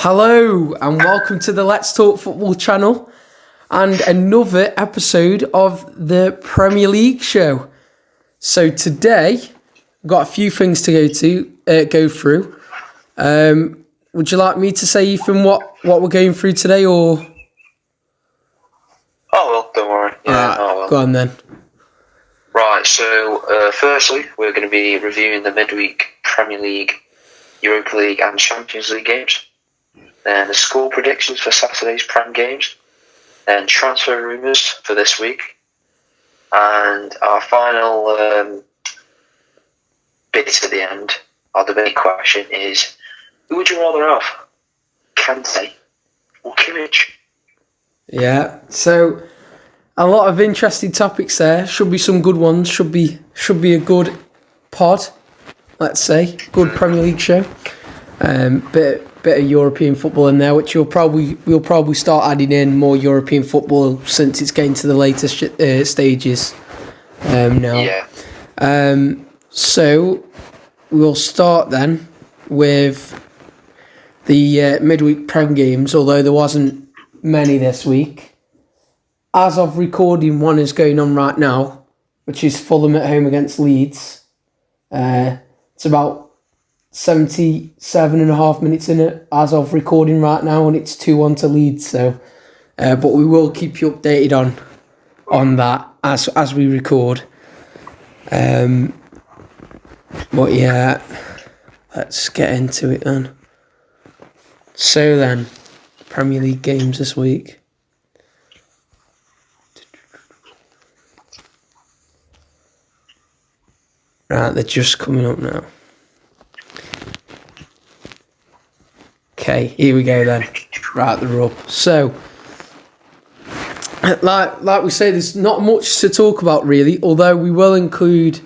Hello and welcome to the Let's Talk Football channel and another episode of the Premier League show. So today, I've got a few things to go through. Would you like me to say, Ethan, what we're going through today, or? Oh, well, don't worry. Yeah, Right, go on then. Right, so firstly, we're going to be reviewing the midweek Premier League, Europa League and Champions League games. Then the score predictions for Saturday's Prem games. Then transfer rumours for this week. And our final bit at the end, our debate question is, who would you rather have? Kante or Kimmich? Yeah, so a lot of interesting topics there. Should be some good ones. Should be a good pod, let's say. Good Premier League show. Bit of European football in there, which we'll probably start adding in more European football since it's getting to the later stages now. Yeah. So we'll start then with the midweek Prem games, although there wasn't many this week. As of recording, one is going on right now, which is Fulham at home against Leeds. It's about 77.5 minutes in it as of recording right now, and it's 2-1 to Leeds. So, but we will keep you updated on that as we record. But yeah, let's get into it then. So then, Premier League games this week. Right, they're just coming up now. Okay, here we go then. Right, they're up. So, like we say, there's not much to talk about really, although we will include...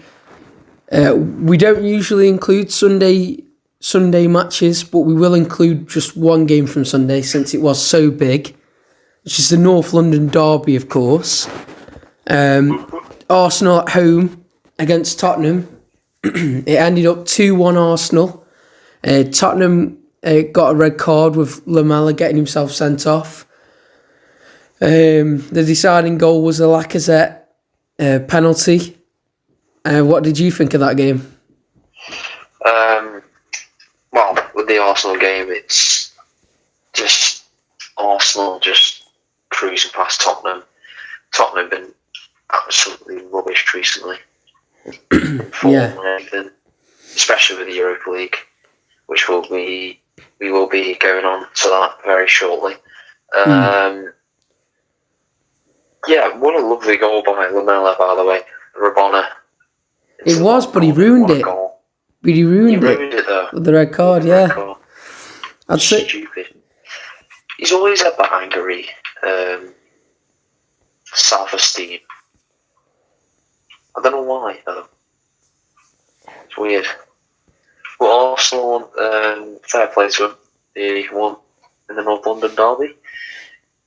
we don't usually include Sunday matches, but we will include just one game from Sunday since it was so big, which is the North London derby, of course. Arsenal at home against Tottenham. It ended up 2-1 Arsenal. Tottenham got a red card with Lamela getting himself sent off. The deciding goal was a Lacazette penalty. What did you think of that game? Well, with the Arsenal game, it's just Arsenal just cruising past Tottenham. Tottenham have been absolutely rubbish recently. Yeah. And everything, especially with the Europa League, which we will be going on to that very shortly. Yeah, what a lovely goal by Lamela, by the way. Rabona. It was, but he ruined it. But he ruined it though. With the red card, yeah. I'd say stupid. He's always had that angry self-esteem. I don't know why, though. It's weird. But Arsenal, fair play to him. He won in the North London derby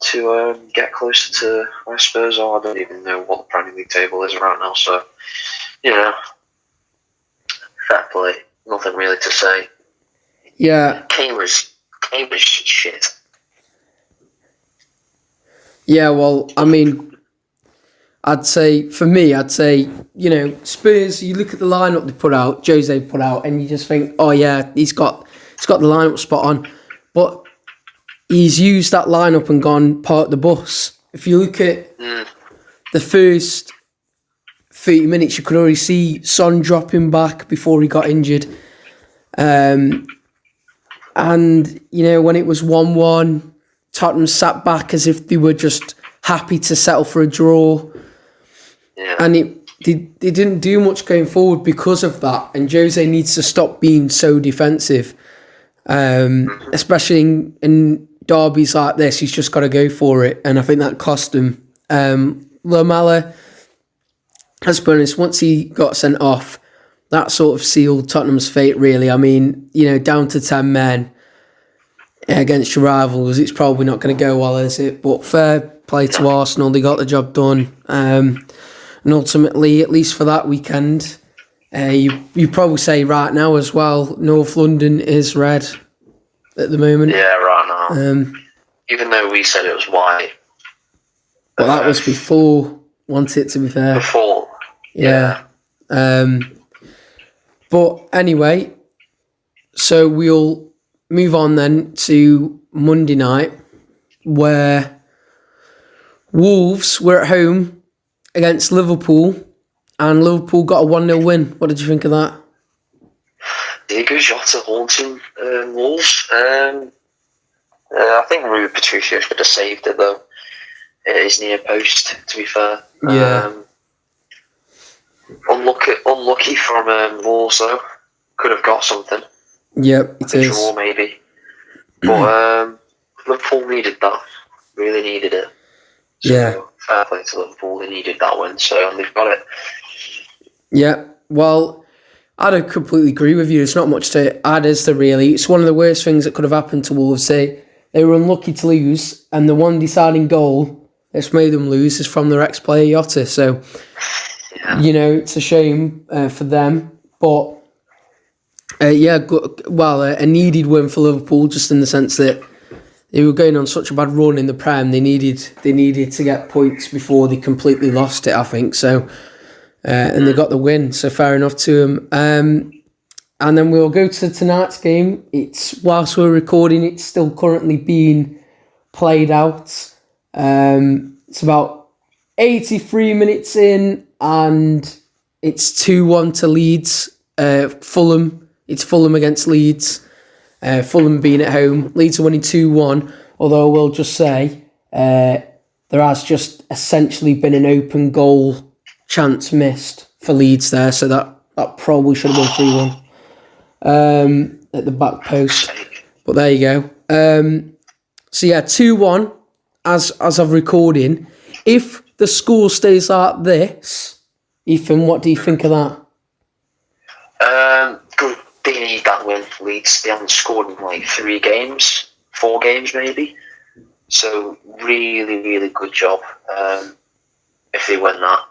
to get closer to, I suppose, I don't even know what the Premier League table is right now, so, fair play. Nothing really to say. yeah. Kane was shit. Yeah, well, I mean, I'd say, Spurs, you look at the lineup they put out, Jose put out, and you just think, oh yeah, he's got the lineup spot on. But he's used that lineup and gone park the bus. If you look at the first 30 minutes, you could already see Son dropping back before he got injured. And, when it was 1-1, Tottenham sat back as if they were just happy to settle for a draw. Yeah. And they didn't do much going forward because of that. And Jose needs to stop being so defensive. Especially in derbies like this, he's just got to go for it. And I think that cost him. Lamela, let's be honest, once he got sent off, that sort of sealed Tottenham's fate, really. I mean, down to 10 men against your rivals, it's probably not going to go well, is it? But fair play to Arsenal, they got the job done. And ultimately, at least for that weekend, you probably say right now as well, North London is red. at the moment. Yeah, right now. Um, Even though we said it was white. Well, that was before Want It, to be fair. Before. Yeah. But anyway, so we'll move on then to Monday night, where Wolves were at home against Liverpool, and Liverpool got a 1-0 win. What did you think of that? Diego Jota haunting Wolves. I think Rui Patricio should have saved it, though. It is near post, to be fair. Yeah. Unlucky from Wolves, though. Could have got something. Yep, it is. Draw, maybe. But Liverpool needed that. Really needed it. So, yeah. Fair play to Liverpool. They needed that win, and they've got it. Yeah, well, I'd completely agree with you. It's not much to add, is there, really? It's one of the worst things that could have happened to Wolves. They were unlucky to lose, and the one deciding goal that's made them lose is from their ex-player Jota. So, it's a shame for them. But, a needed win for Liverpool, just in the sense that they were going on such a bad run in the Prem. They needed to get points before they completely lost it, I think. So, and they got the win. So fair enough to them. And then we'll go to tonight's game. Whilst we're recording, it's still currently being played out. It's about 83 minutes in, and it's 2-1 to Leeds. Fulham. It's Fulham against Leeds. Fulham being at home. Leeds are winning 2-1. Although I will just say there has just essentially been an open goal chance missed for Leeds there, so that probably should have been 3-1 at the back post. But there you go. 2-1 as of recording. If the score stays like this, Ethan, what do you think of that? Good. They need that win for Leeds. They haven't scored in 4 games maybe. So really, really good job if they win that.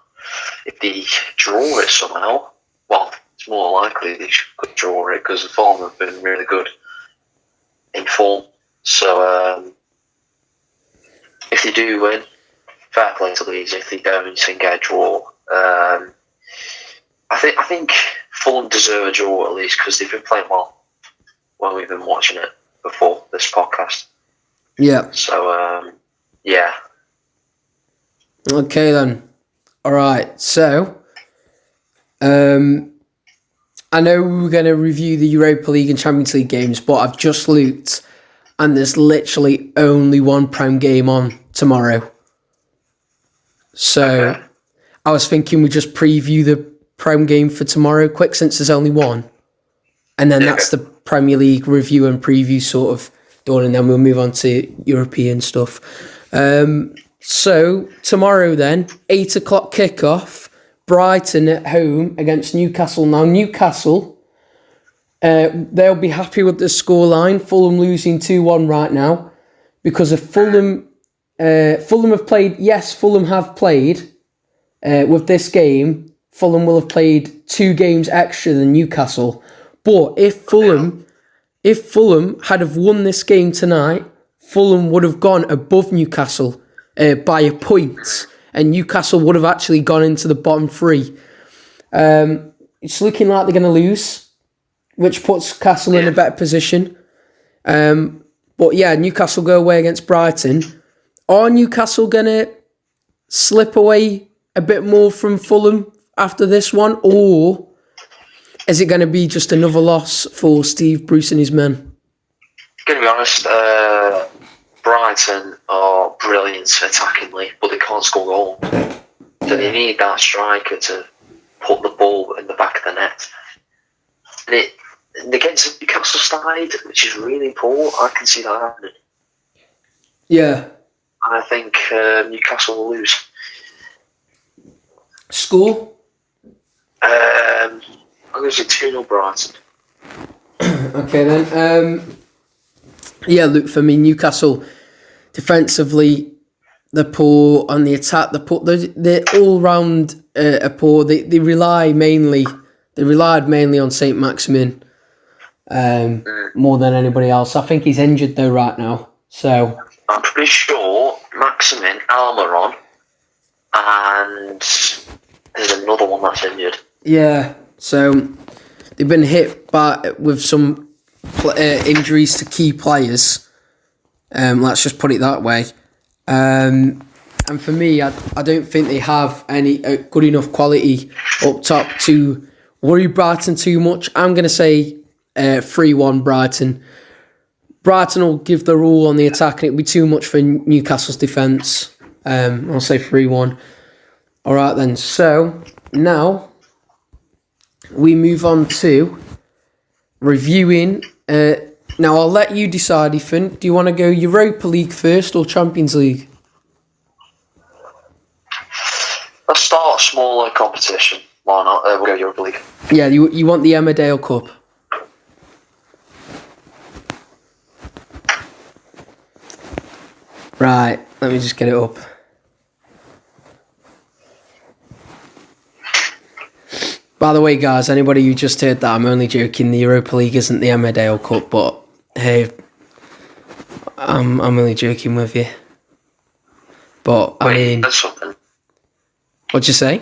If they draw it somehow, well, it's more likely they could draw it because the Fulham have been really good in form. So if they do win, fair play to Leeds. If they don't and get a draw, I think Fulham deserve a draw at least because they've been playing well when we've been watching it before this podcast. Yeah. So yeah. Okay then. All right, so I know we were going to review the Europa League and Champions League games, but I've just looked and there's literally only one Prem game on tomorrow. So I was thinking we just preview the Prem game for tomorrow quick since there's only one. And then that's the Premier League review and preview sort of done, and then we'll move on to European stuff. So tomorrow then, 8 o'clock kickoff, Brighton at home against Newcastle. Now Newcastle, they'll be happy with the scoreline. Fulham losing 2-1 right now because of Fulham. Fulham have played. Yes, Fulham have played. With this game, Fulham will have played 2 games extra than Newcastle. But if Fulham had have won this game tonight, Fulham would have gone above Newcastle by a point, and Newcastle would have actually gone into the bottom 3. It's looking like they're going to lose, which puts Castle in a better position. But yeah, Newcastle go away against Brighton. Are Newcastle going to slip away a bit more from Fulham after this one, or is it going to be just another loss for Steve Bruce and his men? Going to be honest, Brighton are brilliant attackingly, but they can't score goals. So they need that striker to put the ball in the back of the net. And against the Newcastle side, which is really poor, I can see that happening. Yeah. I think Newcastle will lose. Score? I'm going to say 2-0 Brighton. Okay then. Yeah, look, for me, Newcastle defensively, they're poor. On the attack, they're poor. They're all round are poor. They relied mainly on Saint Maximin. more than anybody else. I think he's injured though right now. So I'm pretty sure Maximin, Almiron, and there's another one that's injured. Yeah, so they've been hit with some injuries to key players. Let's just put it that way. And for me, I don't think they have any good enough quality up top to worry Brighton too much. I'm going to say 3-1 Brighton. Brighton will give their all on the attack and it'll be too much for Newcastle's defence. I'll say 3-1. All right then, so now we move on to reviewing. Now I'll let you decide, Ethan. Do you want to go Europa League first or Champions League? Let's start a smaller competition. Why not? We'll go Europa League. Yeah, you want the Emmerdale Cup. Right, let me just get it up. By the way, guys, anybody who just heard that, I'm only joking. The Europa League isn't the Emmerdale Cup, but hey, I'm only joking with you. But I mean, that's something. What'd you say?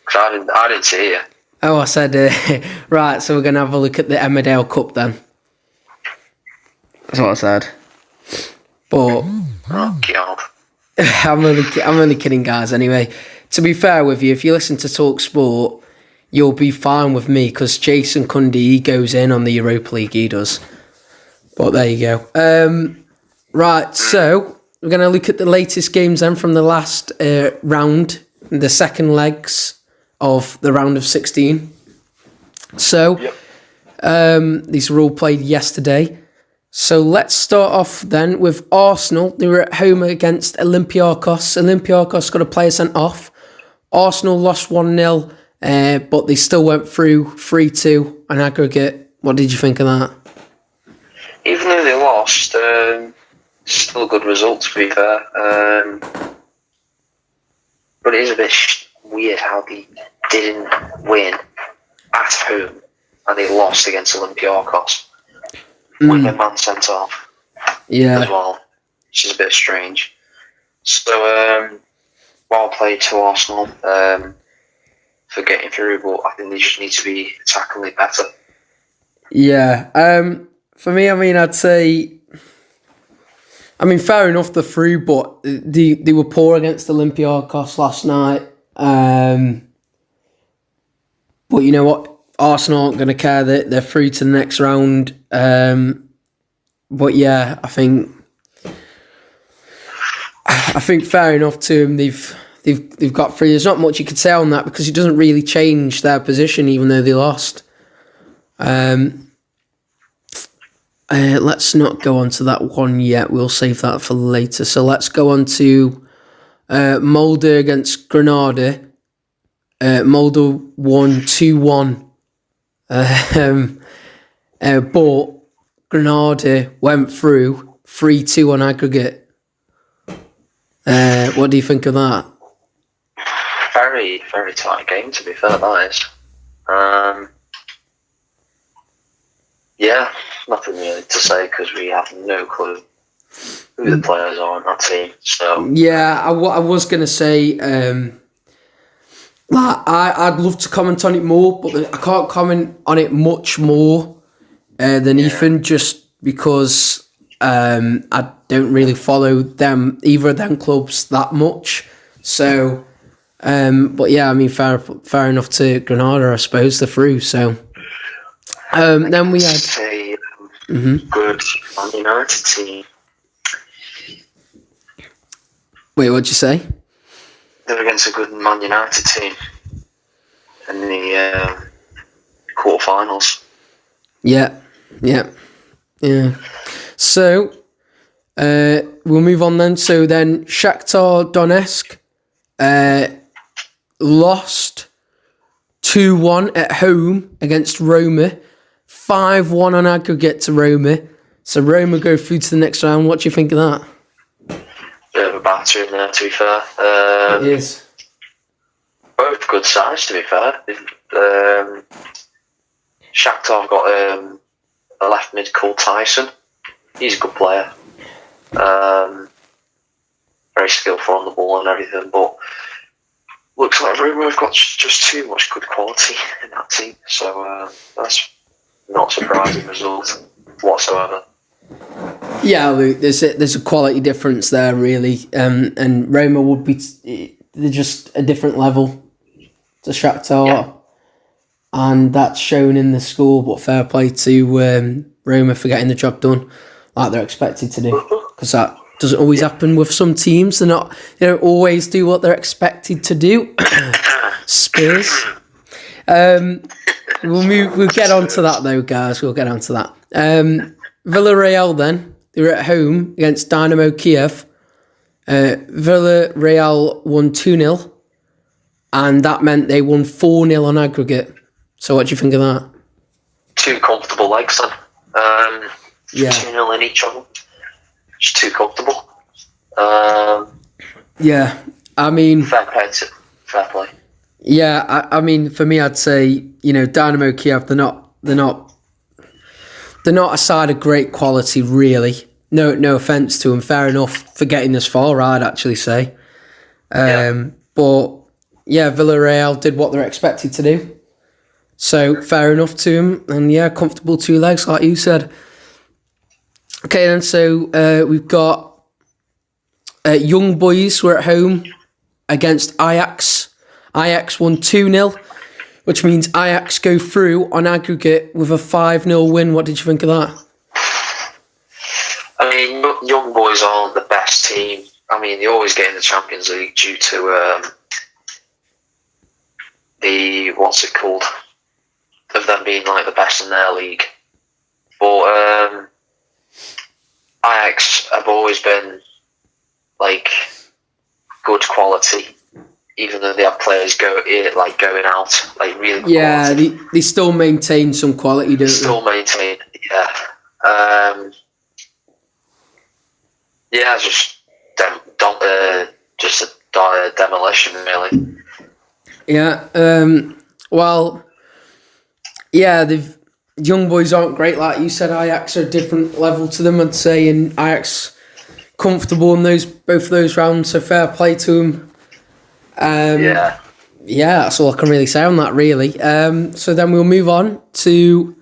Because I didn't see it. Oh, I said right. So we're gonna have a look at the Emmerdale Cup then. That's what I said. But oh God, I'm only kidding, guys. Anyway, to be fair with you, if you listen to Talk Sport, you'll be fine with me because Jason Cundy, he goes in on the Europa League, he does. But there you go. Right, so we're going to look at the latest games then from the last round, the second legs of the round of 16. So these were all played yesterday. So let's start off then with Arsenal. They were at home against Olympiacos. Olympiacos got a player sent off. Arsenal lost 1-0, but they still went through 3-2 on aggregate. What did you think of that? Even though they lost, still a good result to be fair. But it is a bit weird how they didn't win at home and they lost against Olympiacos. With a man sent off as well, which is a bit strange. So, well played to Arsenal for getting through, but I think they just need to be tackling better. Yeah, for me, I mean, I'd say, fair enough, they're through, but they were poor against Olympiacos last night. But you know what? Arsenal aren't going to care that they're through to the next round. But yeah, I think fair enough to them. They've got through. There's not much you could say on that because it doesn't really change their position, even though they lost. Let's not go on to that one yet. We'll save that for later. So let's go on to Molde against Granada. Molde won 2-1. But Granada went through 3-2 on aggregate. What do you think of that? Very, very tight game, to be fair, that is. Yeah, nothing really to say because we have no clue who the players are on that team. So yeah, I was going to say, I'd love to comment on it more, but I can't comment on it much more than Ethan, just because I don't really follow either of them clubs that much. So, but yeah, fair enough to Granada, I suppose they're through. So, then we had good Man United team. Wait, what'd you say? They're against a good Man United team in the quarterfinals. Yeah. So, we'll move on then. So then Shakhtar Donetsk lost 2-1 at home against Roma, 5-1 on aggregate to Roma. So Roma go through to the next round. What do you think of that? Bit of a batter in there, to be fair. It is. Both good sides, to be fair. Shakhtar have got a left mid called Tyson. He's a good player. Very skillful on the ball and everything, but looks like Roma have got just too much good quality in that team. So that's not a surprising result whatsoever. Yeah, Luke, there's a quality difference there, really, and Roma would be they're just a different level to Shakhtar, and that's shown in the score. But fair play to Roma for getting the job done like they're expected to do, because that doesn't always happen with some teams. They don't always do what they're expected to do. Spurs. We'll get on to that though, guys. We'll get on to that. Villarreal then. They were at home against Dynamo Kiev. Villarreal won 2-0. And that meant they won 4-0 on aggregate. So what do you think of that? Two comfortable legs then. 2-0 in each of them. Just too comfortable. Yeah, I mean... Fair play. Yeah, I mean, for me, I'd say, Dynamo Kiev, they're not a side of great quality, really. No offence to them. Fair enough for getting this far, I'd actually say. But, yeah, Villarreal did what they're expected to do. So, fair enough to them. And, yeah, comfortable two legs, like you said. Okay, then, so we've got Young Boys were at home against Ajax. Ajax won 2-0, which means Ajax go through on aggregate with a 5-0 win. What did you think of that? I mean, Young Boys aren't the best team. I mean, they always get in the Champions League due to of them being like the best in their league. But Ajax have always been like good quality, even though they have players going out, like really good quality. They still maintain some quality, don't they? Still maintain, just a demolition, really. Yeah. They've Young Boys aren't great, like you said. Ajax are a different level to them, I'd say, and Ajax comfortable in both of those rounds. So fair play to them. Yeah, that's all I can really say on that, really. So then we'll move on to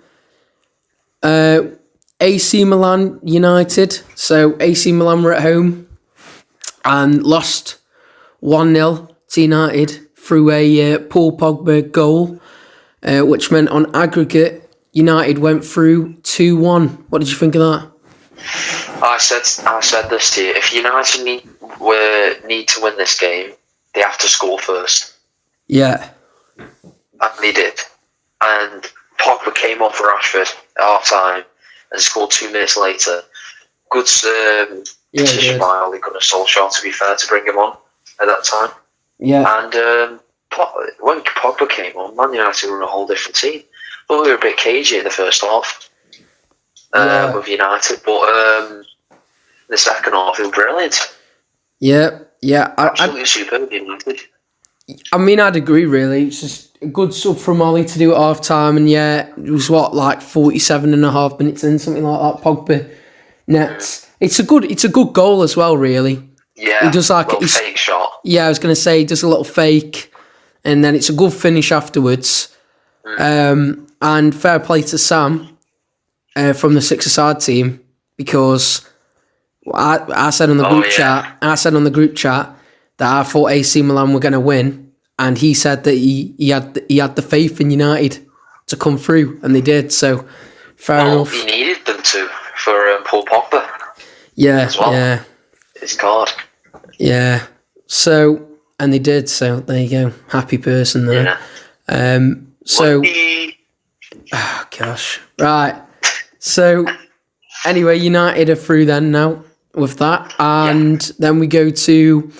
AC Milan United. So AC Milan were at home and lost 1-0 to United through a Paul Pogba goal, which meant on aggregate United went through 2-1. What did you think of that? I said this to you. If United need to win this game, they have to score first. Yeah. And they did. And Pogba came off for Rashford at half time and scored 2 minutes later. Good decision by Ole Gunnar Solskjaer, to be fair, to bring him on at that time. Yeah. And when Pogba came on, Man United were a whole different team. Well, we were a bit cagey in the first half with United, but the second half, they were brilliant. Yeah. Absolutely superb, United. I mean, I'd agree, really. It's just a good sub from Ollie to do at half time, and it was 47 and a half minutes in, something like that. Pogba nets. It's a good goal as well, really. Yeah, he does like a fake shot. Yeah, I was going to say he does a little fake, and then it's a good finish afterwards. And fair play to Sam from the six-a-side team, because I said on the group chat that I thought AC Milan were going to win, and he said that he had the faith in United to come through, and they did. So fair enough. He needed them to for Paul Pogba. Yeah, as well. Yeah. His card. Yeah. So, and they did. So there you go. Happy person there. Yeah. Oh gosh. Right. So anyway, United are through then now with that, and then we go to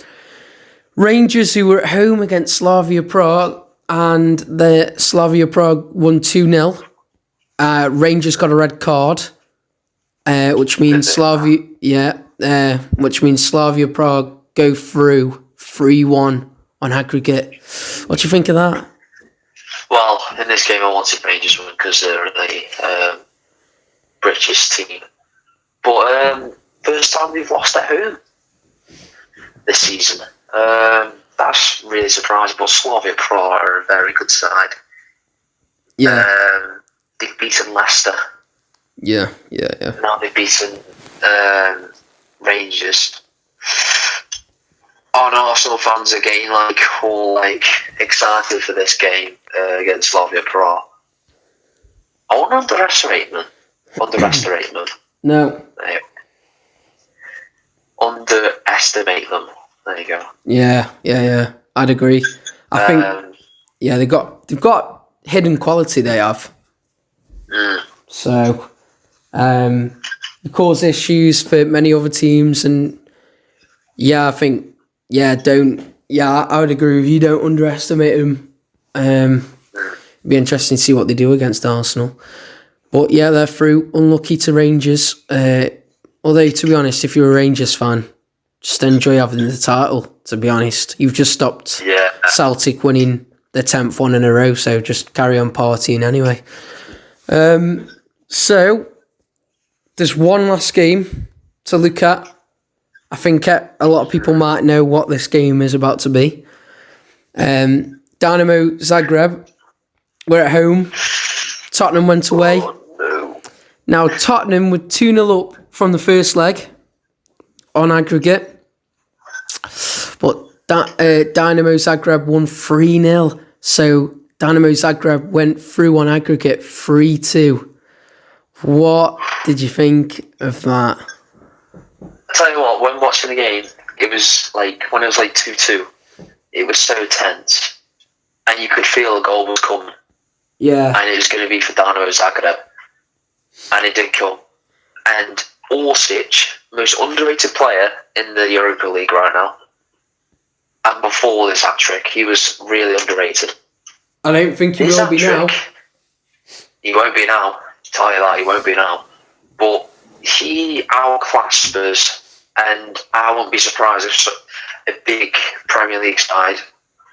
Rangers, who were at home against Slavia Prague, and the Slavia Prague won 2-0. Rangers got a red card, which means Slavia Prague go through 3-1 on aggregate. What do you think of that? Well, in this game, I wanted Rangers to win because they're a British team. But first time they've lost at home this season. That's really surprising. But Slavia Prague are a very good side. Yeah. They've beaten Leicester. Yeah. Now they've beaten Rangers. And Arsenal fans are getting all excited for this game against Slavia Prague. I won't underestimate them. No. Underestimate them. There you go. Yeah. I'd agree. I think they've got hidden quality. They have. So, it cause issues for many other teams, and I think I would agree with you. Don't underestimate them. It'd be interesting to see what they do against Arsenal. But yeah, they're through. Unlucky to Rangers. Although, to be honest, if you're a Rangers fan, just enjoy having the title, to be honest. You've just stopped Celtic winning their 10th one in a row, so just carry on partying anyway. So, there's one last game to look at. I think a lot of people might know what this game is about to be. Dynamo Zagreb, we're at home. Tottenham went away. Oh, no. Now, Tottenham were 2-0 up from the first leg on aggregate. But Dynamo Zagreb won 3-0. So, Dynamo Zagreb went through on aggregate 3-2. What did you think of that? I tell you what, when watching the game, it was when it was 2-2, it was so tense. And you could feel a goal was coming. Yeah. And it was going to be for Dynamo Zagreb. And it did come. And Orsic, most underrated player in the Europa League right now. And before this hat-trick, he was really underrated. I don't think he will be now. He won't be now. Tell you that, he won't be now. But he outclassed Spurs, and I won't be surprised if a big Premier League side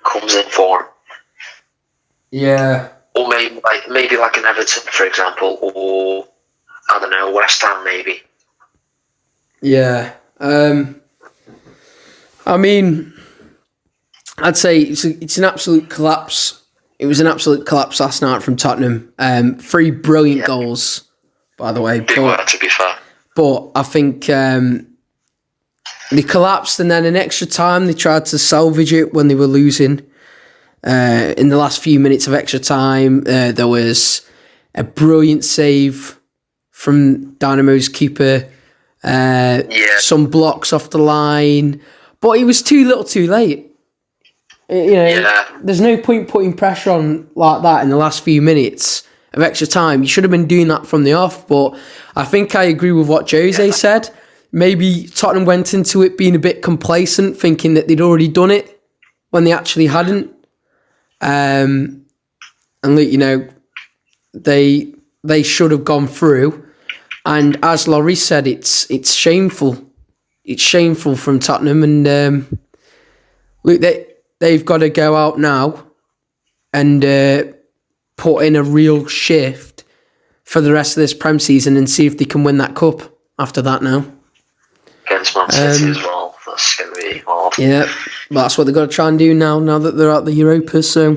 comes in for him. Yeah. Or maybe an Everton, for example, or I don't know, West Ham maybe. Yeah. I mean, I'd say it's an absolute collapse. It was an absolute collapse last night from Tottenham. 3 brilliant goals, by the way. Big work, to be fair. But I think they collapsed, and then in extra time they tried to salvage it when they were losing. In the last few minutes of extra time, there was a brilliant save from Dynamo's keeper. Some blocks off the line, but he was too little, too late. There's no point putting pressure on like that in the last few minutes of extra time. You should have been doing that from the off. But I think I agree with what Jose said. Maybe Tottenham went into it being a bit complacent, thinking that they'd already done it when they actually hadn't. And they should have gone through. And as Laurie said, it's shameful. It's shameful from Tottenham. And they've got to go out now and put in a real shift for the rest of this Prem season and see if they can win that cup after that now. Against Man City as well. That's going to be hard. Yeah, but that's what they've got to try and do now that they're at the Europa. So,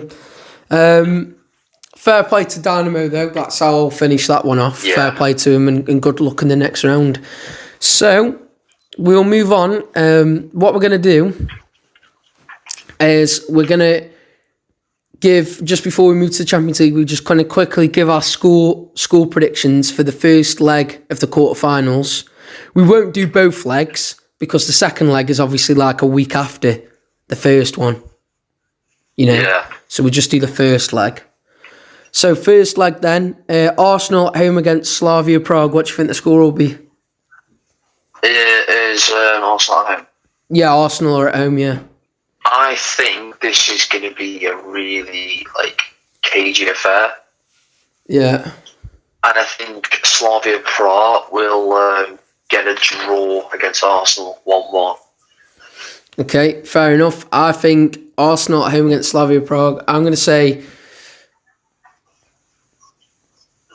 fair play to Dynamo, though. That's how I'll finish that one off. Yeah. Fair play to them and good luck in the next round. So, we'll move on. What we're going to do is we're going to give, just before we move to the Champions League, we just kind of quickly give our school predictions for the first leg of the quarterfinals. We won't do both legs because the second leg is obviously like a week after the first one. Yeah. So we'll just do the first leg. So first leg then, Arsenal at home against Slavia Prague. What do you think the score will be? It is Arsenal at home. Yeah, Arsenal are at home, yeah. I think this is going to be a really, cagey affair. Yeah. And I think Slavia Prague will get a draw against Arsenal 1-1. Okay, fair enough. I think Arsenal at home against Slavia Prague. I'm going to say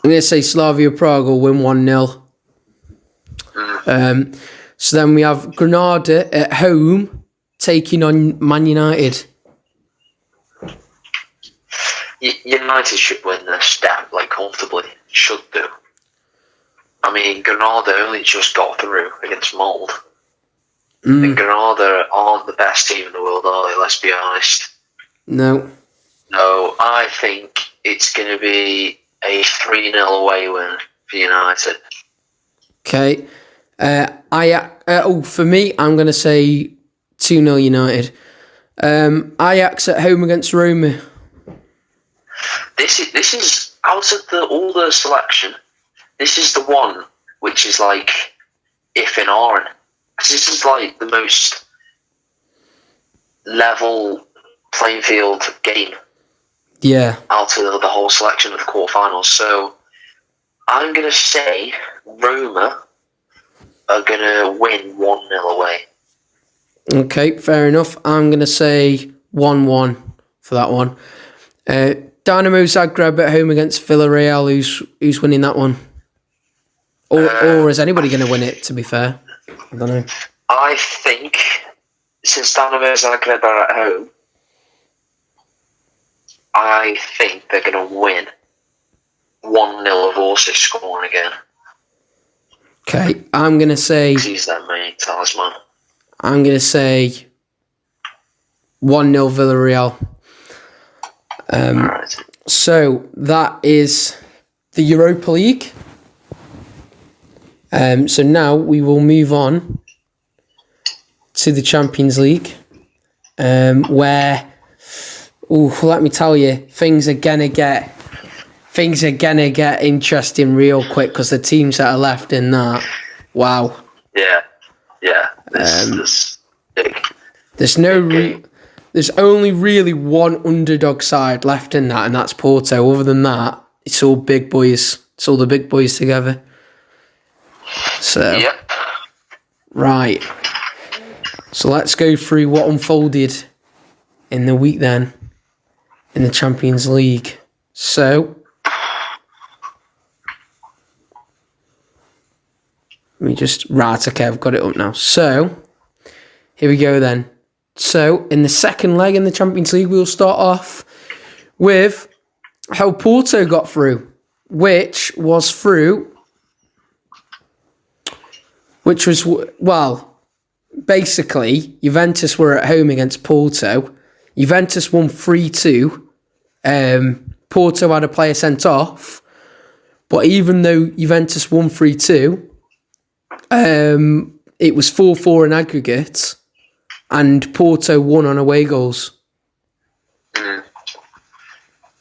I'm going to say Slavia Prague will win 1-0. So then we have Granada at home taking on Man United. United should win this comfortably. Should do. I mean, Granada only just got through against Mould. And Granada aren't the best team in the world, are they? Let's be honest. No. No, I think it's going to be a 3-0 away win for United. Okay. For me, I'm going to say 2-0 United. Ajax at home against Roma. This is out of all the selection. This is the one which is like if and Aaron. This is like the most level playing field game. Yeah. Out of the whole selection of the quarterfinals. So I'm going to say Roma are going to win 1-0 away. Okay, fair enough. I'm going to say 1-1 for that one. Dynamo Zagreb at home against Villarreal. Who's winning that one? Or is anybody going to win it, to be fair? I don't know. I think, since Dynamo Zagreb are at home, I think they're going to win 1-0 of Orsic scoring again. Okay, I'm going to say... He's their main talisman. I'm going to say 1-0 Villarreal. Right. So, that is the Europa League. So now we will move on to the Champions League, where, let me tell you, things are gonna get interesting real quick because the teams that are left in that, wow. Yeah. This big. There's only really one underdog side left in that, and that's Porto. Other than that, it's all big boys. It's all the big boys together. So, yep. Right. So let's go through what unfolded in the week then in the Champions League. So, okay, I've got it up now. So, here we go then. So, in the second leg in the Champions League, we'll start off with how Porto got through, which was, basically, Juventus were at home against Porto. Juventus won 3-2. Porto had a player sent off. But even though Juventus won 3-2, it was 4-4 in aggregate. And Porto won on away goals.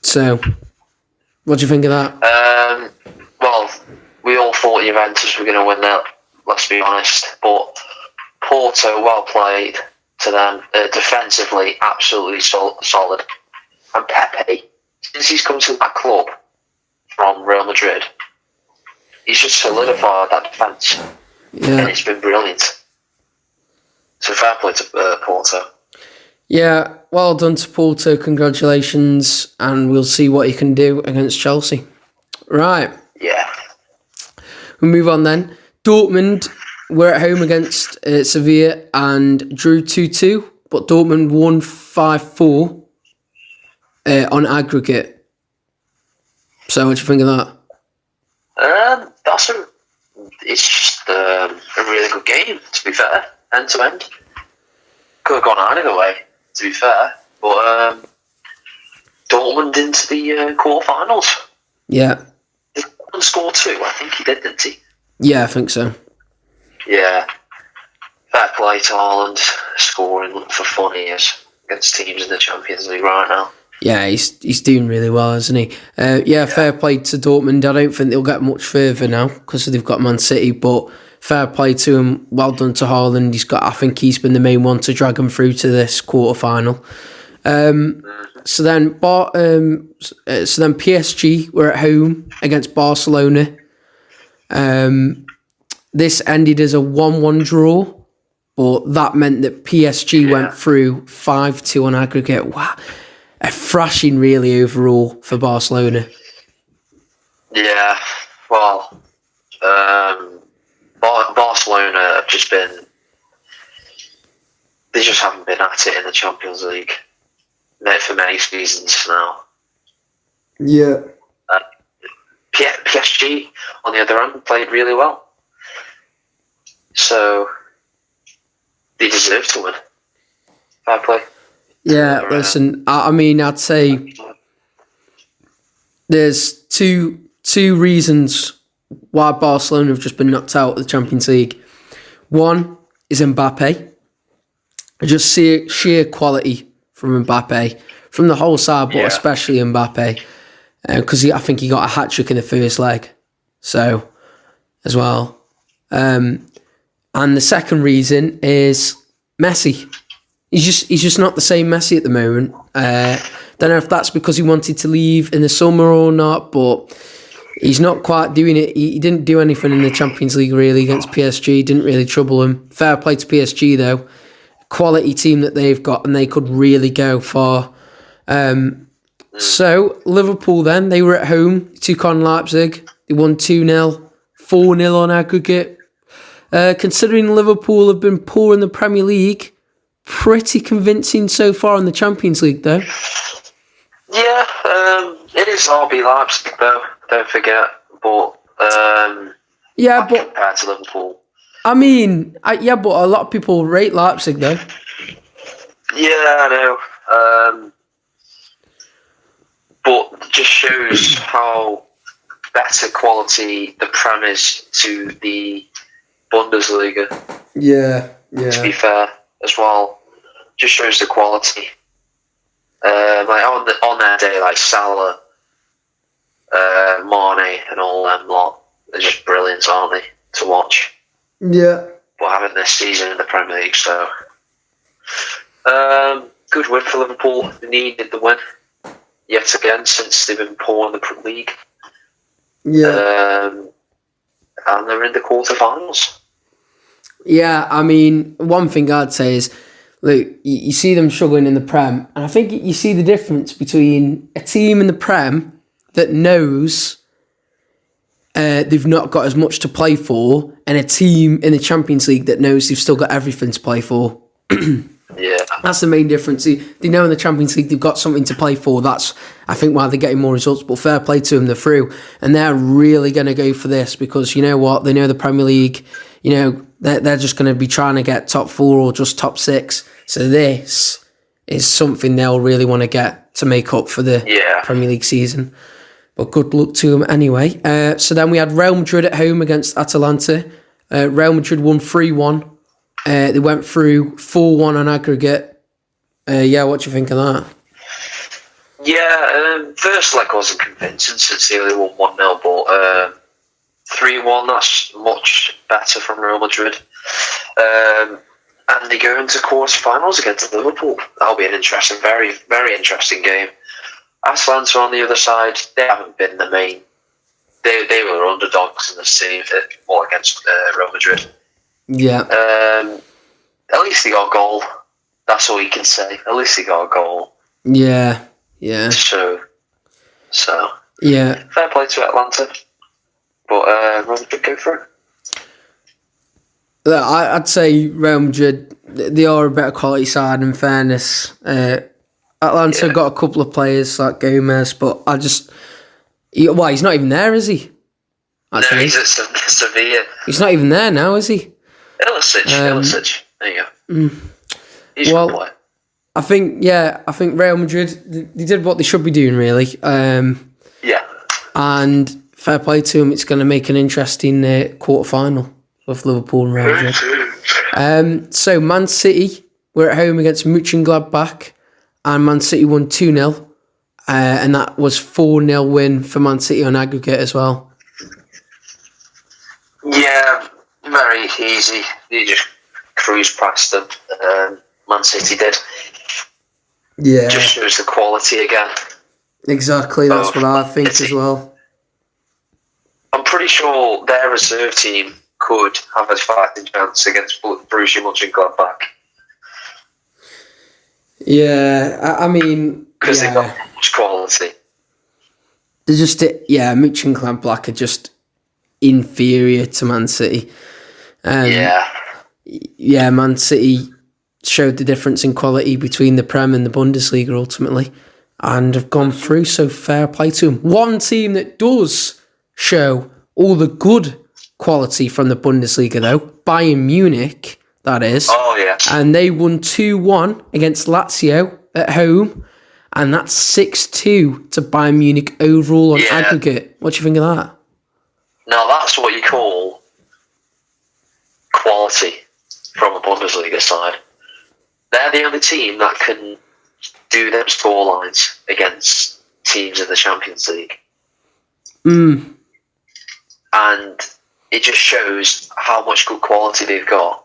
So, what do you think of that? Well, we all thought Juventus were going to win that, let's be honest. But Porto, well played to them. Defensively, absolutely solid. And Pepe, since he's come to that club from Real Madrid, he's just solidified that defence. Yeah. And it's been brilliant. So fair play to Porto. Yeah, well done to Porto. Congratulations. And we'll see what he can do against Chelsea. Right. Yeah. We'll move on then. Dortmund were at home against Sevilla and drew 2-2. But Dortmund won 5-4 on aggregate. So what do you think of that? It's just a really good game, to be fair. End to end. Could have gone either way, to be fair. But Dortmund into the quarterfinals. Yeah. Did Dortmund score 2? I think he did, didn't he? Yeah, I think so. Yeah. Fair play to Haaland, scoring for fun he is against teams in the Champions League right now. Yeah, he's doing really well, isn't he? Yeah, fair play to Dortmund. I don't think they'll get much further now because they've got Man City, but fair play to him. Well done to Haaland. I think he's been the main one to drag him through to this quarterfinal. So then PSG were at home against Barcelona. This ended as a 1-1 draw, but that meant that PSG went through 5-2 on aggregate. Wow. A thrashing really overall for Barcelona. Yeah, well, Barcelona have just been. They just haven't been at it in the Champions League for many seasons now. Yeah. PSG, on the other hand, played really well. So, they deserve to win. Fair play. Yeah, listen, I mean, I'd say there's two reasons why Barcelona have just been knocked out of the Champions League. One is Mbappe. Just sheer quality from Mbappe, from the whole side, but especially Mbappe, because I think he got a hat-trick in the first leg, so, as well. And the second reason is Messi. He's just not the same Messi at the moment. Don't know if that's because he wanted to leave in the summer or not, but he's not quite doing it. He didn't do anything in the Champions League really against PSG. Didn't really trouble him. Fair play to PSG though. Quality team that they've got, and they could really go far. So Liverpool then, they were at home, took on Leipzig. They won 2-0, 4-0 on aggregate. Considering Liverpool have been poor in the Premier League, pretty convincing so far in the Champions League though. Yeah, it is RB Leipzig though, don't forget. But compared to Liverpool. I mean, but a lot of people rate Leipzig though. Yeah, I know. But it just shows how better quality the Prem is to the Bundesliga. Yeah. To be fair, as well, just shows the quality. Like on their day, like Salah, Mane, and all them lot, they're just brilliant, aren't they, to watch? Yeah. But having this season in the Premier League, so good win for Liverpool. They needed the win yet again since they've been poor in the Premier League. Yeah. And they're in the quarterfinals. Yeah, I mean, one thing I'd say is, look, you see them struggling in the Prem, and I think you see the difference between a team in the Prem that knows they've not got as much to play for, and a team in the Champions League that knows they've still got everything to play for. Yeah. That's the main difference. They know in the Champions League they've got something to play for. That's, I think, why they're getting more results. But fair play to them, they're through. And they're really going to go for this because, you know what, they know the Premier League, you know, they're just going to be trying to get top 4 or just top 6. So this is something they'll really want to get to make up for the Premier League season. But good luck to them anyway. So then we had Real Madrid at home against Atalanta. Real Madrid won 3-1. They went through 4-1 on aggregate. What do you think of that? Yeah, first leg wasn't convincing since they only won 1-0, but 3-1, that's much better from Real Madrid. And they go into quarterfinals against Liverpool. That'll be an interesting, very, very interesting game. Atalanta on the other side, they haven't been the main. They were underdogs in the same against Real Madrid. Yeah. At least they got a goal. That's all you can say. At least they got a goal. Yeah. So yeah. Fair play to Atlanta. But Real Madrid go for it. Look, I'd say Real Madrid, they are a better quality side in fairness. Atlanta got a couple of players like Gomez, but he's not even there, is he? Actually. No, he's at Sevilla. He's not even there now, is he? Ilicic. There you go. He's a good player. I think Real Madrid, they did what they should be doing, really. And fair play to them, it's going to make an interesting quarter-final with Liverpool and Real Madrid. So Man City were at home against Mönchengladbach, and Man City won 2-0, and that was 4-0 win for Man City on aggregate as well. Yeah, very easy. They just cruised past them. Man City did. Yeah. Just shows the quality again. Exactly, that's what I think as well. I'm pretty sure their reserve team could have a fighting chance against Borussia Mönchengladbach. Yeah, I mean... Because they've got much quality. They're just, Mönchengladbach are just inferior to Man City. Yeah, Man City showed the difference in quality between the Prem and the Bundesliga ultimately, and have gone through, so fair play to them. One team that does show all the good quality from the Bundesliga, though, Bayern Munich, that is. Oh, yeah. And they won 2-1 against Lazio at home, and that's 6-2 to Bayern Munich overall on aggregate. What do you think of that? Now, that's what you call quality from a Bundesliga side. They're the only team that can do them scorelines against teams in the Champions League. And it just shows how much good quality they've got.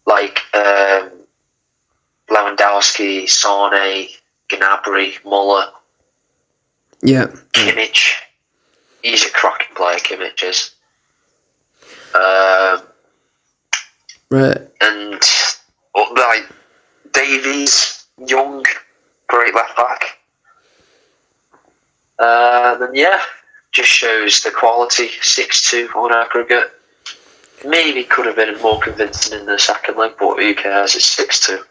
Like Lewandowski, Sane, Gnabry, Muller. Yeah. Kimmich. He's a cracking player, Kimmich is. Right. And like Davies, Young, great left back. Then just shows the quality. 6-2 on aggregate. Maybe could have been more convincing in the second leg, but who cares? It's 6-2.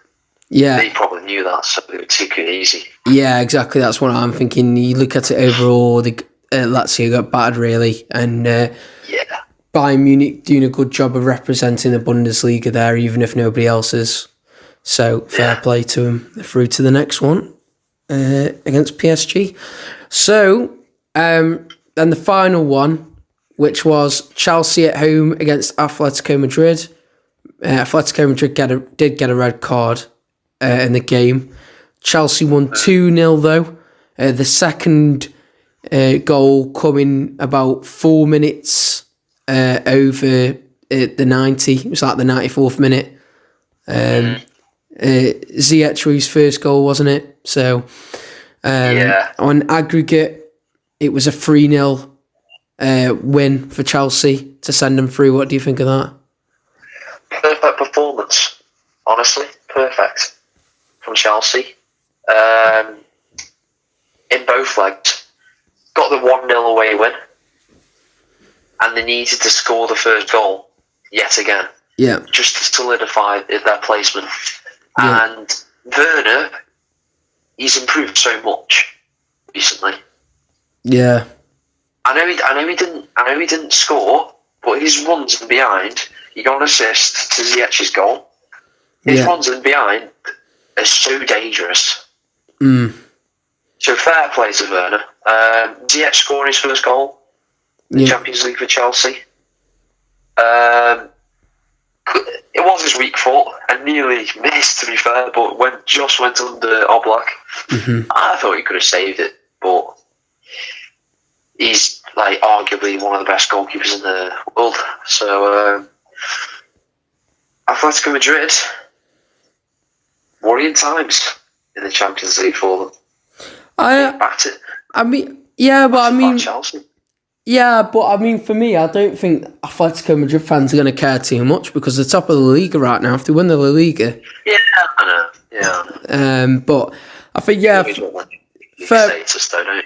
Yeah. They probably knew that, so they would take it easy. Yeah, exactly. That's what I'm thinking. You look at it overall, the Lazio got battered really, and Bayern Munich doing a good job of representing the Bundesliga there, even if nobody else is. So fair play to them. They're through to the next one against PSG. So then the final one, which was Chelsea at home against Atletico Madrid. Atletico Madrid did get a red card in the game. Chelsea won 2-0 though. The second goal coming about 4 minutes over the 90. It was like the 94th minute. Ziyech's first goal, wasn't it? So on aggregate, it was a 3-0 win for Chelsea to send them through. What do you think of that? Perfect performance, honestly. Perfect from Chelsea. In both legs. Got the 1-0 away win. And they needed to score the first goal yet again. Yeah. Just to solidify their placement. Yeah. And Werner, he's improved so much recently. Yeah. I know he didn't score, but his runs in behind, he got an assist to Ziyech's goal. His runs in behind are so dangerous. So fair play to Werner. Ziyech scoring his first goal in the Champions League for Chelsea. It was his weak foot and nearly missed, to be fair, but just went under Oblak. I thought he could have saved it, but he's like arguably one of the best goalkeepers in the world. So Atletico Madrid, worrying times in the Champions League for them. Chelsea. Yeah, but I mean, for me, I don't think Atletico Madrid fans are going to care too much because they're top of the Liga right now. If they win the La Liga, I know. But I think fair status, though, don't you?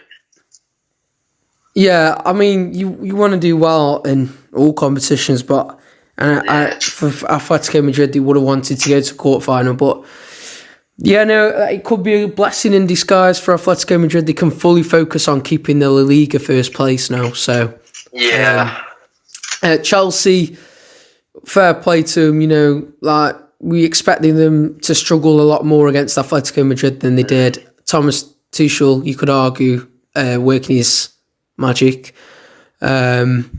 Yeah, I mean, you want to do well in all competitions, but for Atletico Madrid, they would have wanted to go to quarterfinal, but. Yeah, no, it could be a blessing in disguise for Atletico Madrid. They can fully focus on keeping the La Liga first place now. So, Chelsea, fair play to them. You know, like we expected them to struggle a lot more against Atletico Madrid than they did. Thomas Tuchel, you could argue, working his magic. And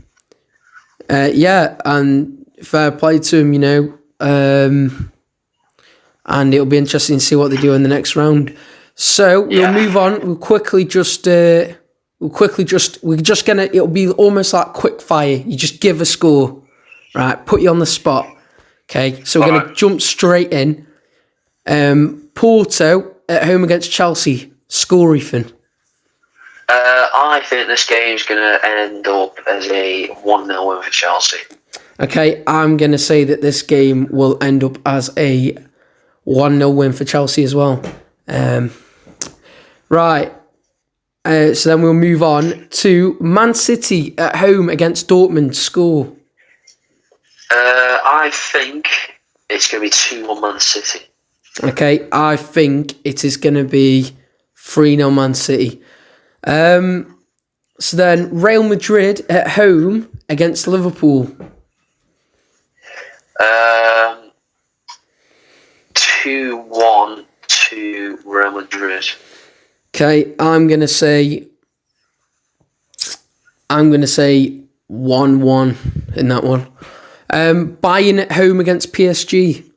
fair play to him. You know. And it'll be interesting to see what they do in the next round. So we'll move on. It'll be almost like quick fire. You just give a score, right? Put you on the spot. Okay. So we're going to jump straight in. Porto at home against Chelsea. Score, Ethan. I think this game's going to end up as a 1-0 win for Chelsea. Okay. I'm going to say that this game will end up as a 1-0 win for Chelsea as well. Right. So then we'll move on to Man City at home against Dortmund. Score. I think it's going to be 2-1 Man City. Okay, I think it is going to be 3-0 Man City. So then Real Madrid at home against Liverpool. 2-1 to Real Madrid. Okay, I'm gonna say 1-1 in that one. Bayern at home against PSG.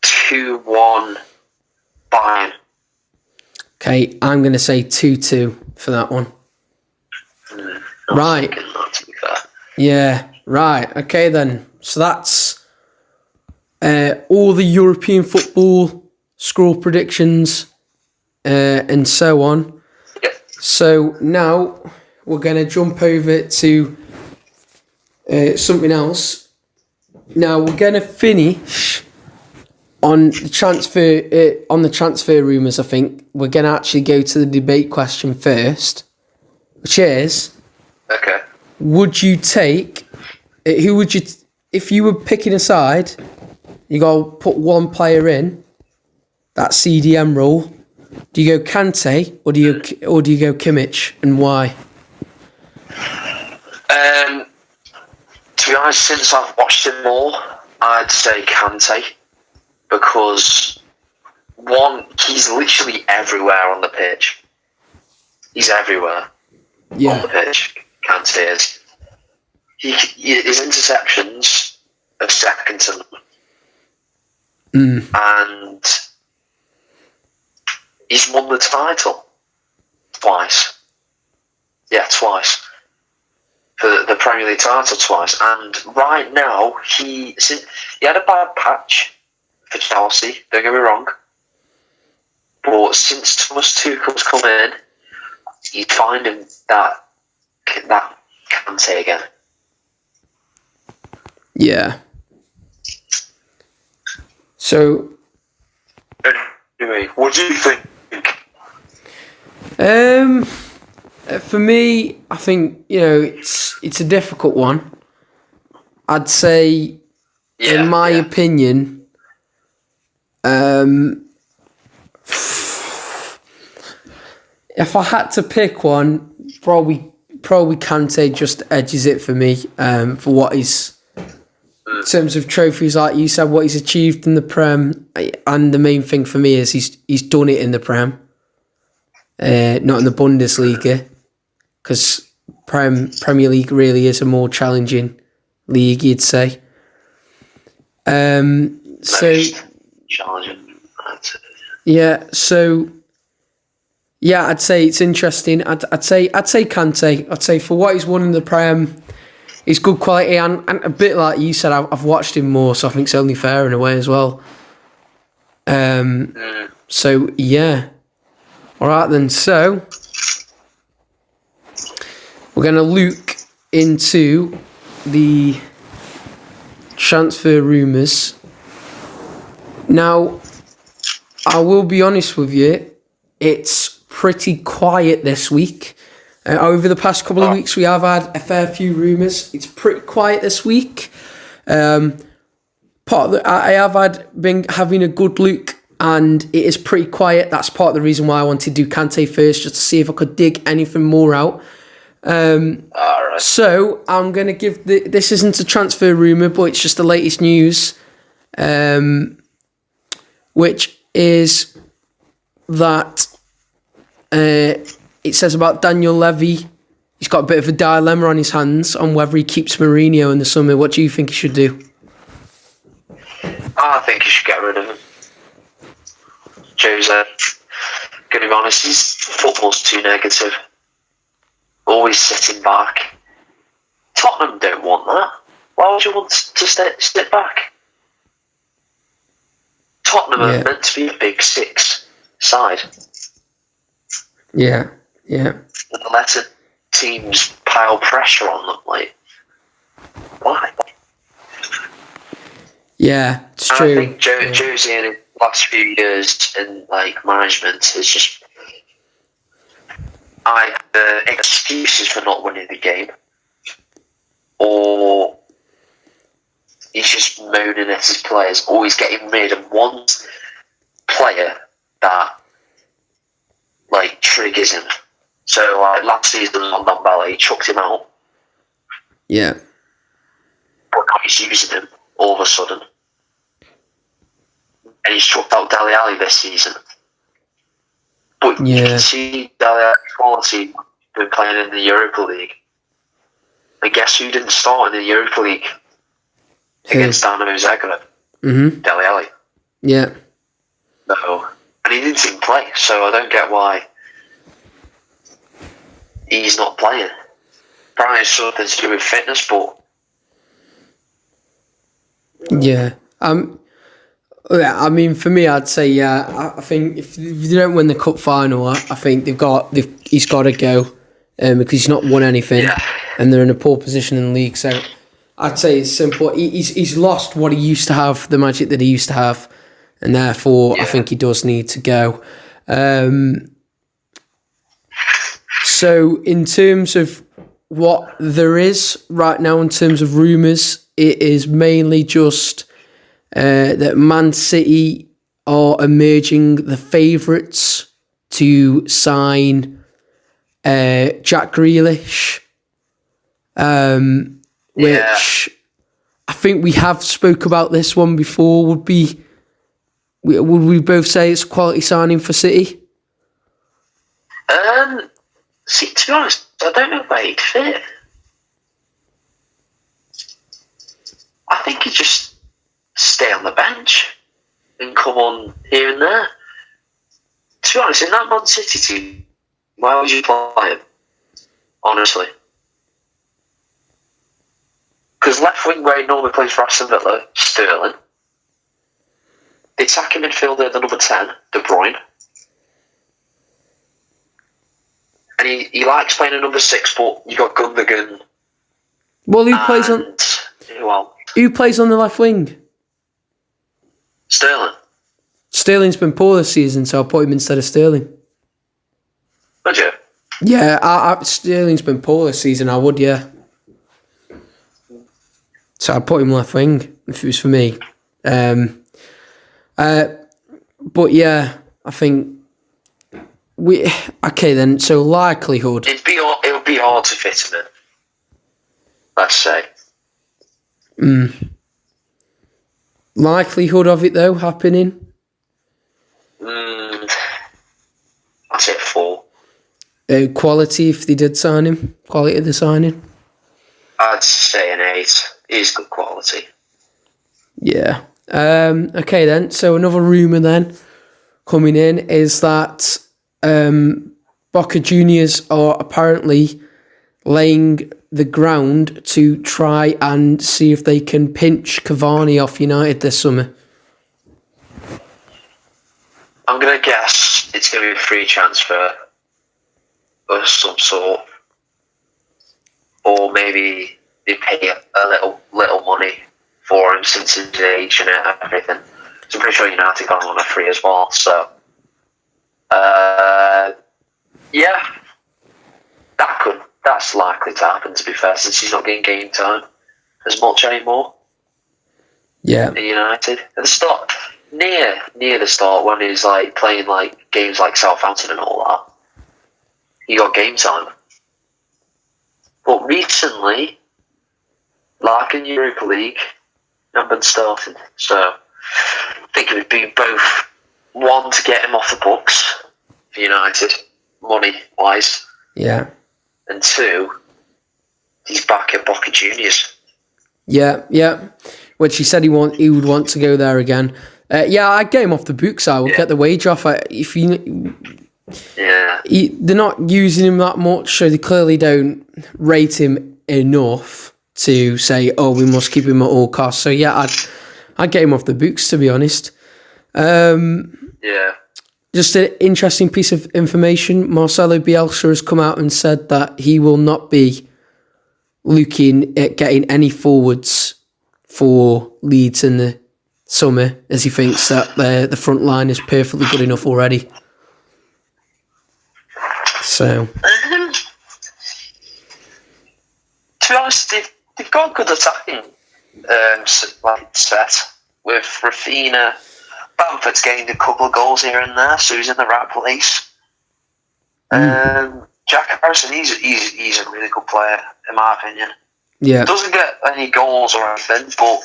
2-1 Bayern. Okay, I'm gonna say 2-2 for that one. Right. That, to be fair. Yeah. Right. Okay then. So that's all the European football score predictions and so on. Yep. So now we're going to jump over to something else. Now we're going to finish on the transfer rumours. I think we're going to actually go to the debate question first, which is: Okay. would you take? Who would you? If you were picking a side, you got to put one player in that CDM role. Do you go Kante or do you go Kimmich, and why? To be honest, since I've watched him more, I'd say Kante, because one, he's literally everywhere on the pitch. He's everywhere on the pitch. Kante is. His interceptions are second to none. And he's won the title twice. Yeah, twice. For the Premier League title twice. And right now, he had a bad patch for Chelsea, don't get me wrong. But since Thomas Tuchel's come in, he's finding that Kante again. Yeah. So, anyway, what do you think? For me, I think it's a difficult one. I'd say, in my opinion, if I had to pick one, probably Kante just edges it for me. For what he's, in terms of trophies, like you said, what he's achieved in the Prem, and the main thing for me is he's done it in the Prem, not in the Bundesliga, because Premier League really is a more challenging league, you'd say. Challenging. Yeah, so yeah, I'd say it's interesting. I'd say Kante. I'd say for what he's won in the Prem, he's good quality, and a bit like you said, I've watched him more, so I think it's only fair in a way as well. So yeah, all right then. So we're gonna look into the transfer rumours. Now, I will be honest with you, it's pretty quiet this week. Over the past couple of weeks, we have had a fair few rumours. It's pretty quiet this week. I have been having a good look, and it is pretty quiet. That's part of the reason why I wanted to do Kante first, just to see if I could dig anything more out. Alright. So I'm going to give this isn't a transfer rumour, but it's just the latest news, which is that it says about Daniel Levy. He's got a bit of a dilemma on his hands on whether he keeps Mourinho in the summer. What do you think he should do? I think he should get rid of him. Jose, gonna be honest, his football's too negative. Always sitting back. Tottenham don't want that. Why would you want to sit back? Tottenham are meant to be a big six side. Yeah. And let teams pile pressure on them. Like, why? Yeah, it's true. I think Jose last few years in like management is just either excuses for not winning the game, or he's just moaning at his players, or he's getting rid of one player that like triggers him. So like last season on Dembele, he chucked him out, Yeah. but now he's using him all of a sudden, and he's chucked out Dele Alli this season. But you Yeah. can see Dele Alli's quality when playing in the Europa League. And guess who didn't start in the Europa League against Dynamo Zagreb? Mm-hmm. Dele Alli. Yeah. So, and he didn't even play, so I don't get why he's not playing. Apparently it's something to do with fitness, but Yeah. Yeah, I mean, for me, I'd say, I think if they don't win the cup final, I think he's got to go because he's not won anything, and they're in a poor position in the league. So I'd say it's simple. He's lost what he used to have, the magic that he used to have, and therefore I think he does need to go. So in terms of what there is right now in terms of rumours, it is mainly just that Man City are emerging the favourites to sign Jack Grealish, which I think we have spoke about this one before. Would we both say it's a quality signing for City? see, to be honest, I don't know where he'd fit. I think he'd just stay on the bench and come on here and there. To be honest, in that Man City team, why would you play him? Honestly. Because left wing where he normally plays for Aston Villa, Sterling. The attacking midfielder, the number 10, De Bruyne. And he likes playing a number 6, but you got Gundogan. Well, who plays on the left wing? Sterling. Sterling's been poor this season, so I'll put him instead of Sterling. Would you? Yeah, Sterling's been poor this season. I would, yeah. So I'd put him left wing if it was for me. But yeah, I think okay then. So likelihood. It would be hard to fit him in. Let's say. Likelihood of it though happening. I'd say 4. Quality if they did sign him. Quality of the signing. I'd say an 8. He's good quality. Yeah. Okay then. So another rumour then coming in is that Boca Juniors are apparently laying the ground to try and see if they can pinch Cavani off United this summer. I'm going to guess it's going to be a free transfer of some sort. Or maybe they pay a little money for him since his age and everything. So I'm pretty sure United got him on a free as well. So, yeah, that's likely to happen, to be fair, since he's not getting game time as much anymore. Yeah. In United. At the start, near the start, when he was like playing like games like Southampton and all that, he got game time. But recently, like in Europa League, I've been starting. So I think it would be both, one, to get him off the books for United, money-wise. Yeah. And 2, he's back at Boca Juniors. Yeah. Which he said he would want to go there again. Yeah, I'd get him off the books. I would get the wage off. If you... Yeah. They're not using him that much, so they clearly don't rate him enough to say, oh, we must keep him at all costs. So yeah, I'd get him off the books, to be honest. Yeah. Just an interesting piece of information. Marcelo Bielsa has come out and said that he will not be looking at getting any forwards for Leeds in the summer, as he thinks that the front line is perfectly good enough already. So, to be honest, they've got a good attacking set with Rafinha. Bamford's gained a couple of goals here and there, so he's in the right place. Jack Harrison, he's a really good player, in my opinion. Yeah. Doesn't get any goals or anything, but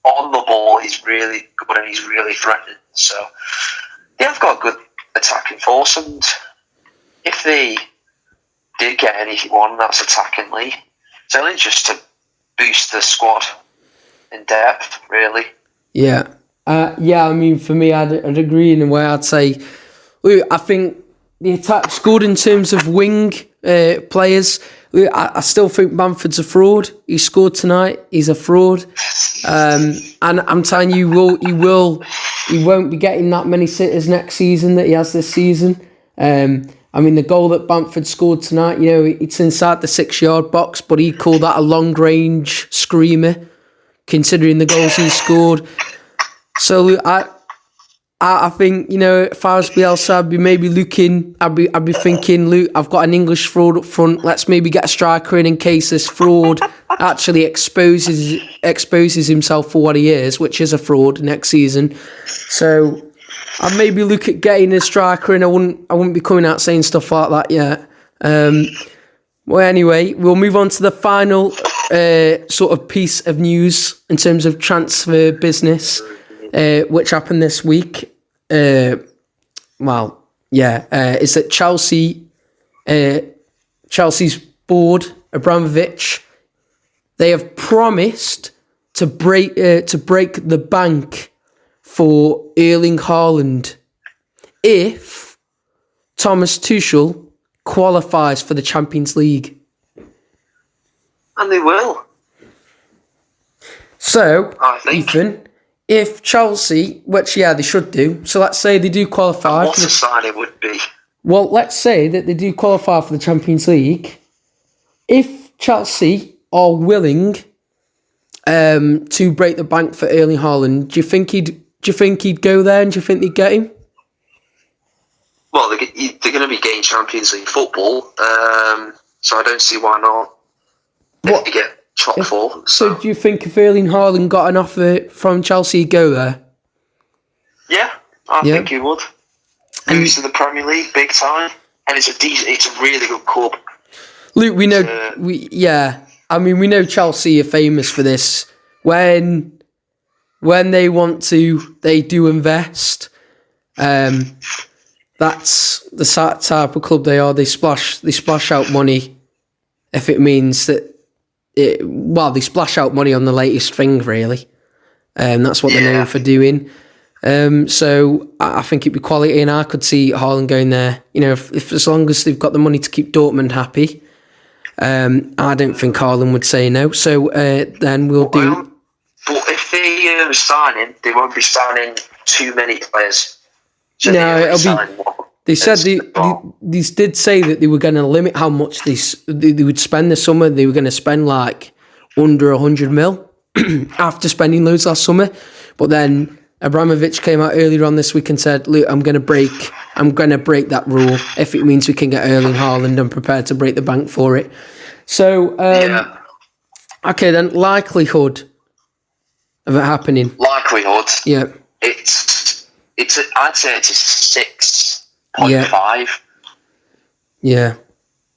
on the ball, he's really good and he's really threatening. So, they've got a good attacking force, and if they did get anyone that's attackingly, it's only just to boost the squad in depth, really. Yeah. I mean, for me, I'd agree in a way. I'd say, I think the attack's good in terms of wing players. I still think Bamford's a fraud. He scored tonight. He's a fraud. And I'm telling you, he won't be getting that many sitters next season that he has this season. I mean, the goal that Bamford scored tonight, it's inside the 6-yard box, but he called that a long-range screamer, considering the goals he scored. So I think, if I was Bielsa, I'd be maybe looking, I'd be thinking, look, I've got an English fraud up front. Let's maybe get a striker in case this fraud actually exposes himself for what he is, which is a fraud next season. So I'd maybe look at getting a striker in. I wouldn't be coming out saying stuff like that yet. Well, anyway, we'll move on to the final sort of piece of news in terms of transfer business, which happened this week. Is that Chelsea's board, Abramovich, they have promised to break the bank for Erling Haaland if Thomas Tuchel qualifies for the Champions League. And they will. So, I think. Ethan, if Chelsea, which, they should do, so let's say they do qualify. What a sign it would be. Well, let's say that they do qualify for the Champions League. If Chelsea are willing to break the bank for Erling Haaland, do you think he'd go there, and do you think they'd get him? Well, they're going to be getting Champions League football, so I don't see why not. If they get top four. So do you think if Erling Haaland got an offer from Chelsea, he'd go there? Yeah, I think he would. Moves to the Premier League, big time, and it's a really good club. Luke, we know, we know Chelsea are famous for this. When they want to, they do invest. That's the type of club they are. They splash out money if it means that. They splash out money on the latest thing, really. That's what they're known for doing. So I think it'd be quality, and I could see Haaland going there. If as long as they've got the money to keep Dortmund happy, I don't think Haaland would say no. So then we'll do. But if they sign him, they won't be signing too many players. So no, it'll be. They said these did say that they were going to limit how much they would spend this summer. They were going to spend like under 100 mil after spending loads last summer. But then Abramovich came out earlier on this week and said, "Look, I'm going to break that rule if it means we can get Erling Haaland. I'm prepared to break the bank for it." So, okay, then likelihood of it happening. Likelihood. Yeah. I'd say it's a 6.5. Yeah.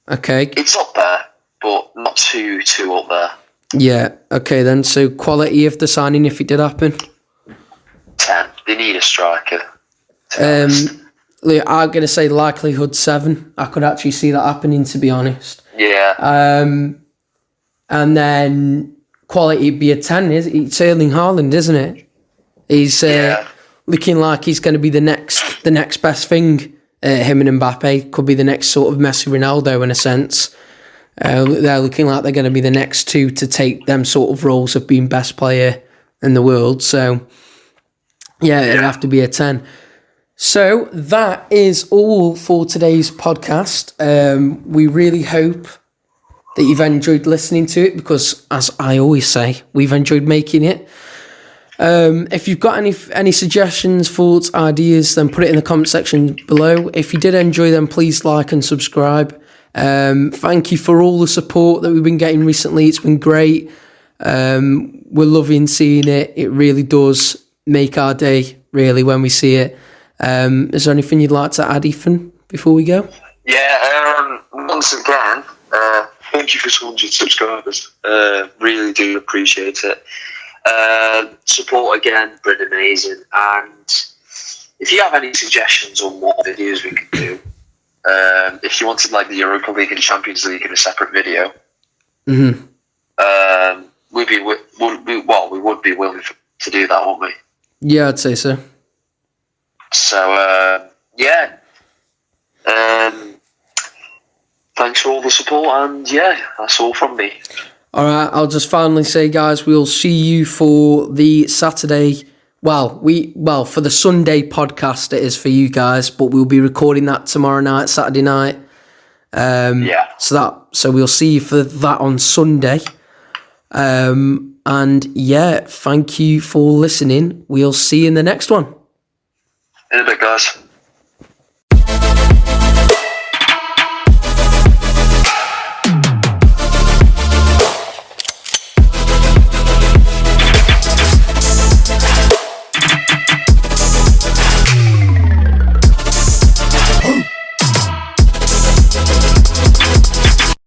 Okay. It's up there, but not too up there. Yeah. Okay then. So quality of the signing, if it did happen. 10. They need a striker. Look, I'm gonna say likelihood 7. I could actually see that happening, to be honest. Yeah. And then quality would be a 10. It's Erling Haaland, isn't it? He's looking like he's going to be the next best thing. Him and Mbappe could be the next sort of Messi, Ronaldo in a sense. They're looking like they're going to be the next two to take them sort of roles of being best player in the world. So, it'd have to be a 10. So that is all for today's podcast. We really hope that you've enjoyed listening to it because, as I always say, we've enjoyed making it. If you've got any suggestions, thoughts, ideas, then put it in the comment section below. If you did enjoy them, please like and subscribe. Thank you for all the support that we've been getting recently. It's been great. We're loving seeing it. It really does make our day, really, when we see it. Is there anything you'd like to add, Ethan, before we go? Yeah, once again, thank you for 200 subscribers. Really do appreciate it. Support again, been amazing. And if you have any suggestions on what videos we could do, if you wanted like the Europa League and Champions League in a separate video, we would be willing to do that, wouldn't we? Yeah, I'd say so. So yeah. Thanks for all the support, and yeah, that's all from me. All right, I'll just finally say, guys, we'll see you for the Saturday. For the Sunday podcast, it is for you guys, but we'll be recording that tomorrow night, Saturday night. Yeah. So we'll see you for that on Sunday. And yeah, thank you for listening. We'll see you in the next one. In a bit, guys.